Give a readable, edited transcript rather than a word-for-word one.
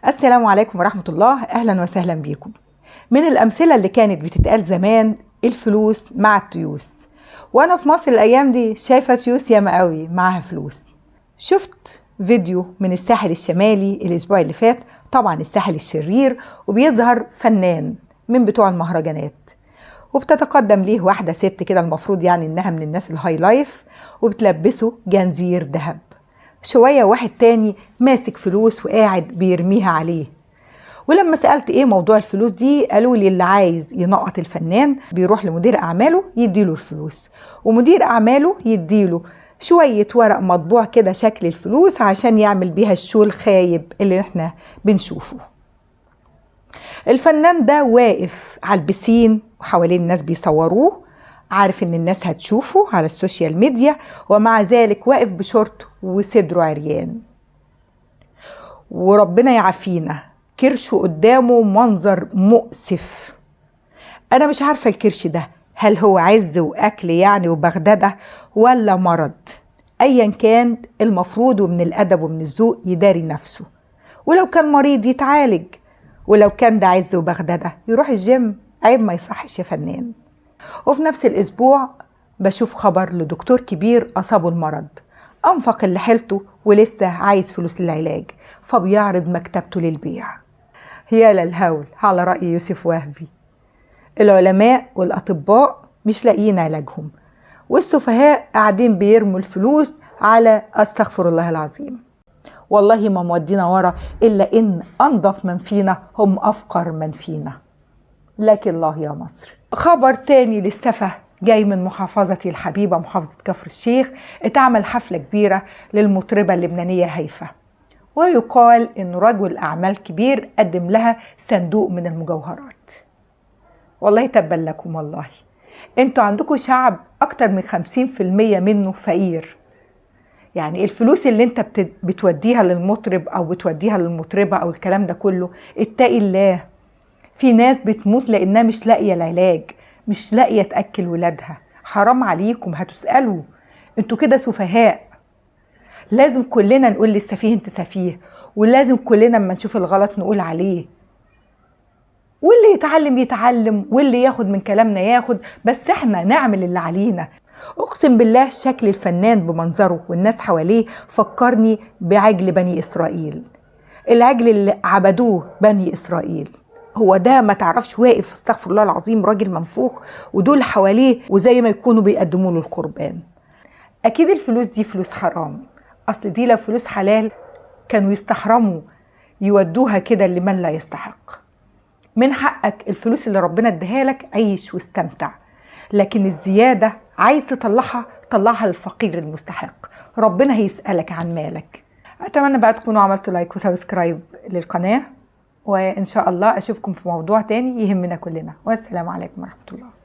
السلام عليكم ورحمة الله. أهلا وسهلا بيكم. من الأمثلة اللي كانت بتتقال زمان الفلوس مع التيوس، وأنا في مصر الأيام دي شايفة تيوس ياما قوي معاها فلوس. شفت فيديو من الساحل الشمالي الأسبوع اللي فات، طبعا الساحل الشرير، وبيظهر فنان من بتوع المهرجانات، وبتتقدم ليه واحدة ست كده المفروض يعني إنها من الناس الهاي لايف، وبتلبسه جنزير ذهب. شوية واحد تاني ماسك فلوس وقاعد بيرميها عليه. ولما سألت ايه موضوع الفلوس دي، قالوا لي اللي عايز ينقط الفنان بيروح لمدير أعماله يديله الفلوس، ومدير أعماله يديله شوية ورق مطبوع كده شكل الفلوس عشان يعمل بيها الشو الخايب اللي احنا بنشوفه. الفنان ده واقف على البسين وحوالين الناس بيصوروه، عارف ان الناس هتشوفه على السوشيال ميديا، ومع ذلك واقف بشورت وصدره عريان. وربنا يعافينا، كرشه قدامه منظر مؤسف. انا مش عارفة الكرش ده هل هو عز واكل يعني وبغدادة ولا مرض. ايا كان المفروض ومن الادب ومن الذوق يداري نفسه، ولو كان مريض يتعالج، ولو كان ده عز وبغدادة يروح الجيم. عيب ما يصحش يا فنان. وفي نفس الأسبوع بشوف خبر لدكتور كبير أصابه المرض، أنفق اللي حيلته ولسه عايز فلوس للعلاج، فبيعرض مكتبته للبيع. يا للهول على رأي يوسف وهبي. العلماء والأطباء مش لاقيين علاجهم، والسفهاء قاعدين بيرموا الفلوس على أستغفر الله العظيم. والله ما مودينا ورا، إلا إن أنظف من فينا هم أفقر من فينا. لكن الله يا مصر. خبر تاني للسفه جاي من محافظتي الحبيبة، محافظة كفر الشيخ. اتعمل حفلة كبيرة للمطربة اللبنانية هيفا، ويقال إن رجل أعمال كبير قدم لها صندوق من المجوهرات. والله تبا لكم، والله انتوا عندكم شعب أكتر من 50% منه فقير. يعني الفلوس اللي انت بتوديها للمطرب أو بتوديها للمطربة أو الكلام ده كله، اتقي الله. في ناس بتموت لأنها مش لاقية العلاج، مش لاقية تأكل ولادها. حرام عليكم، هتسألوا. انتوا كده سفهاء. لازم كلنا نقول للسفيه انت سفيه، ولازم كلنا لما نشوف الغلط نقول عليه، واللي يتعلم يتعلم، واللي ياخد من كلامنا ياخد، بس احنا نعمل اللي علينا. اقسم بالله شكل الفنان بمنظره والناس حواليه فكرني بعجل بني إسرائيل، العجل اللي عبدوه بني إسرائيل. هو ده ما تعرفش واقف استغفر الله العظيم راجل منفوخ، ودول حواليه وزي ما يكونوا بيقدموا له القربان. اكيد الفلوس دي فلوس حرام، اصل دي لو فلوس حلال كانوا يستحرموا يودوها كده لمن لا يستحق. من حقك الفلوس اللي ربنا اديها لك عيش واستمتع، لكن الزيادة عايز تطلعها طلعها للفقير المستحق، ربنا هيسألك عن مالك. اتمنى بقى تكونوا عملتوا لايك وسبسكرايب للقناة، وإن شاء الله أشوفكم في موضوع تاني يهمنا كلنا، والسلام عليكم ورحمة الله.